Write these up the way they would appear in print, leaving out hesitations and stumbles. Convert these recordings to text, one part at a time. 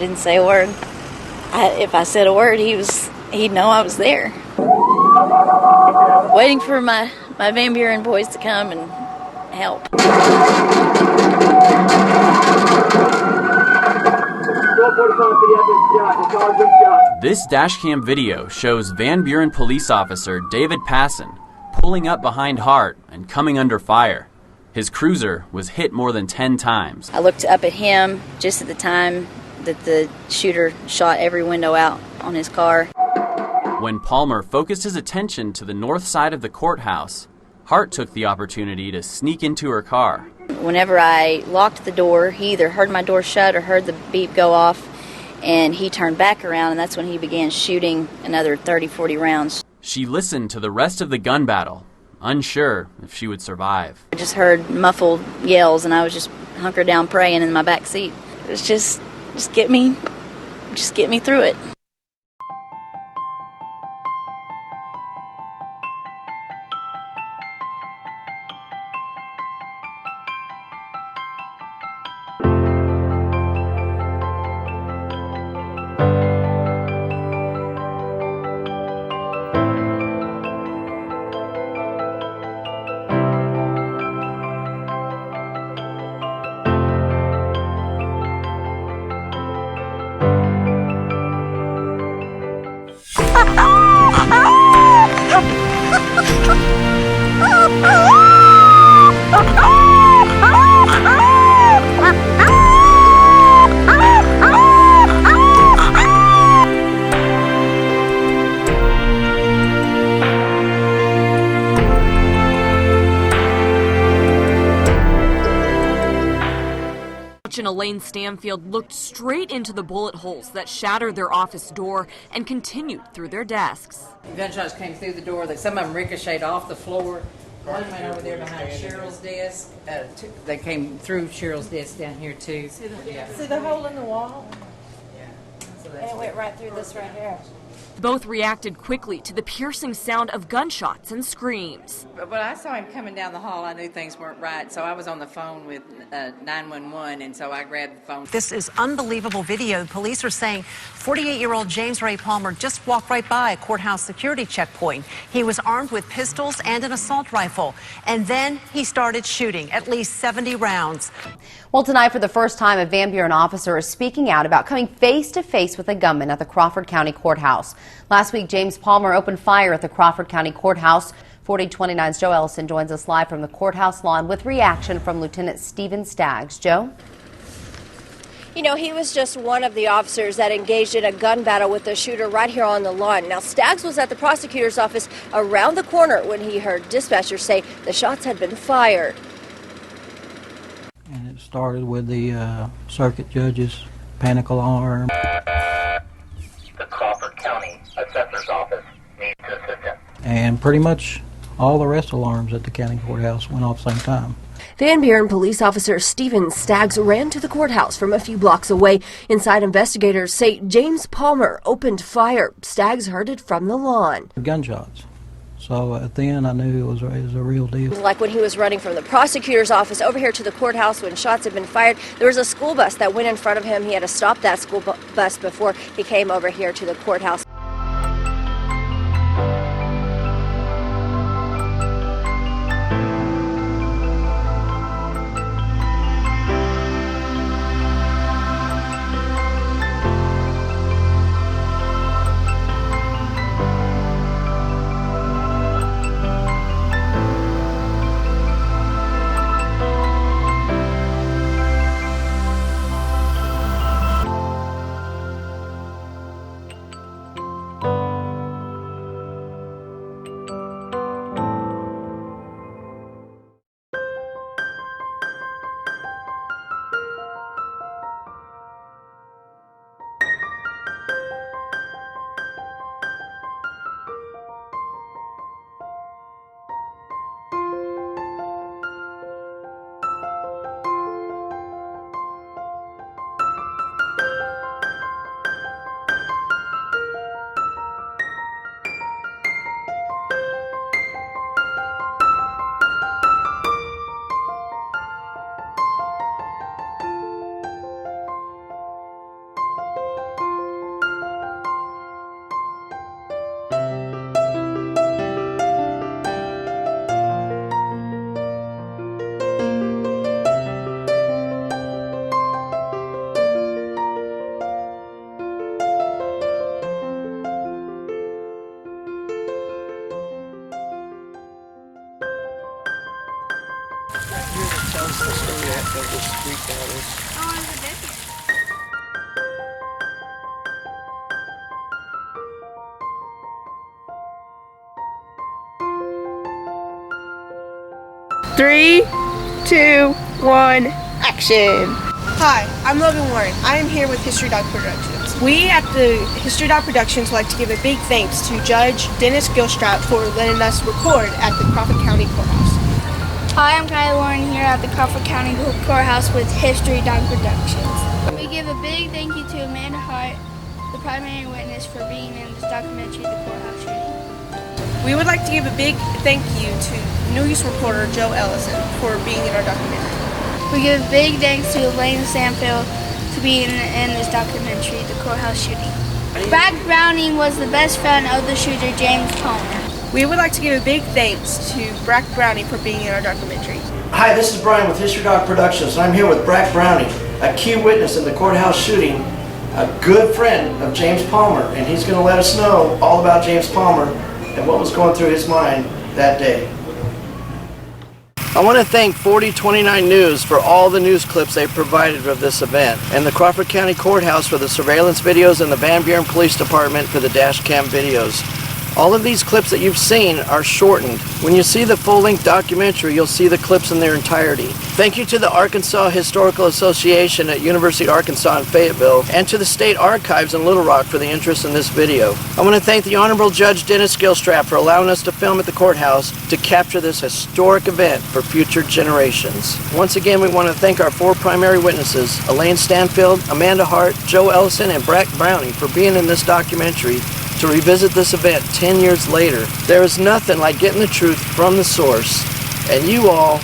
didn't say a word. If I said a word, he'd know I was there. Waiting for my Van Buren boys to come and help. This dashcam video shows Van Buren police officer David Passon pulling up behind Hart and coming under fire. His cruiser was hit more than 10 times. I looked up at him just at the time that the shooter shot every window out on his car. When Palmer focused his attention to the north side of the courthouse, Hart took the opportunity to sneak into her car. Whenever I locked the door, he either heard my door shut or heard the beep go off, and he turned back around, and that's when he began shooting another 30-40 rounds. She listened to the rest of the gun battle, unsure if she would survive. I just heard muffled yells, and I was just hunkered down praying in my back seat. It was just get me through it. Elaine Stanfield looked straight into the bullet holes that shattered their office door and continued through their desks. Gunshots came through the door. Some of them ricocheted off the floor. One went over there behind Cheryl's desk. They came through Cheryl's desk down here too. See the hole in the wall? Yeah. So And it went right through this right here. Both reacted quickly to the piercing sound of gunshots and screams. But when I saw him coming down the hall, I knew things weren't right. So I was on the phone with 911, and so I grabbed the phone. This is unbelievable video. Police are saying 48-year-old James Ray Palmer just walked right by a courthouse security checkpoint. He was armed with pistols and an assault rifle. And then he started shooting at least 70 rounds. Well, tonight, for the first time, a Van Buren officer is speaking out about coming face-to-face with a gunman at the Crawford County Courthouse. Last week, James Palmer opened fire at the Crawford County Courthouse. 4029's Joe Ellison joins us live from the courthouse lawn with reaction from Lieutenant Stephen Staggs. Joe? You know, he was just one of the officers that engaged in a gun battle with the shooter right here on the lawn. Now, Staggs was at the prosecutor's office around the corner when he heard dispatchers say the shots had been fired. And it started with the circuit judge's panic alarm. The Crawford County Assessor's Office needs assistance. And pretty much all the rest alarms at the county courthouse went off at the same time. Van Buren police officer Stephen Staggs ran to the courthouse from a few blocks away. Inside, investigators say James Palmer opened fire. Staggs heard it from the lawn. Gunshots. So at the end, I knew it was a real deal. Like when he was running from the prosecutor's office over here to the courthouse when shots had been fired, there was a school bus that went in front of him. He had to stop that school bus before he came over here to the courthouse. Three, two, one, action! Hi, I'm Logan Warren. I am here with HistoryDawg Productions. We at the HistoryDawg Productions would like to give a big thanks to Judge Dennis Gilstrap for letting us record at the Crawford County Courthouse. Hi, I'm Kylie Warren here at the Crawford County Courthouse with HistoryDawg Productions. We give a big thank you to Amanda Hart, the primary witness, for being in this documentary, The Courthouse Shooting. We would like to give a big thank you to news reporter Joe Ellison for being in our documentary. We give big thanks to Elaine Sanfield to being in this documentary, The Courthouse Shooting. Brad Browning was the best friend of the shooter, James Palmer. We would like to give a big thanks to Brad Browning for being in our documentary. Hi, this is Brian with HistoryDawg Productions, and I'm here with Brad Browning, a key witness in the courthouse shooting, a good friend of James Palmer, and he's going to let us know all about James Palmer and what was going through his mind that day. I want to thank 4029 News for all the news clips they provided of this event, and the Crawford County Courthouse for the surveillance videos, and the Van Buren Police Department for the dash cam videos. All of these clips that you've seen are shortened. When you see the full-length documentary, you'll see the clips in their entirety. Thank you to the Arkansas Historical Association at University of Arkansas in Fayetteville, and to the State Archives in Little Rock for the interest in this video. I want to thank the Honorable Judge Dennis Gilstrap for allowing us to film at the courthouse to capture this historic event for future generations. Once again, we want to thank our 4 primary witnesses, Elaine Stanfield, Amanda Hart, Joe Ellison, and Brad Browning, for being in this documentary to revisit this event 10 years later. There is nothing like getting the truth from the source, and you all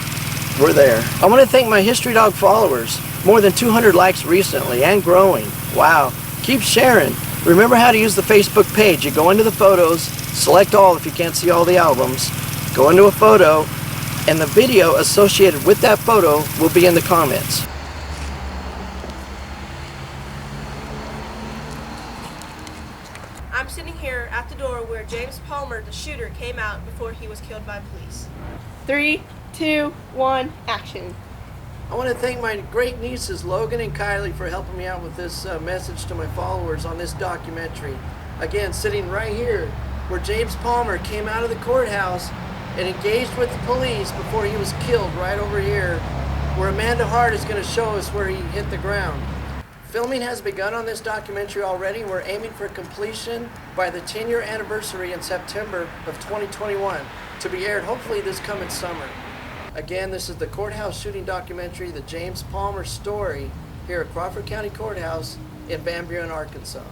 were there. I want to thank my HistoryDawg followers. More than 200 likes recently and growing. Wow. Keep sharing. Remember how to use the Facebook page. You go into the photos, select all if you can't see all the albums, go into a photo, and the video associated with that photo will be in the comments. I'm sitting here at the door where James Palmer, the shooter, came out before he was killed by police. 3, 2, 1, action. I want to thank my great nieces Logan and Kylie for helping me out with this message to my followers on this documentary. Again, sitting right here where James Palmer came out of the courthouse and engaged with the police before he was killed, right over here, where Amanda Hart is going to show us where he hit the ground. Filming has begun on this documentary already. We're aiming for completion by the 10-year anniversary in September of 2021 to be aired hopefully this coming summer. Again, this is the courthouse shooting documentary, The James Palmer Story, here at Crawford County Courthouse in Van Buren, Arkansas.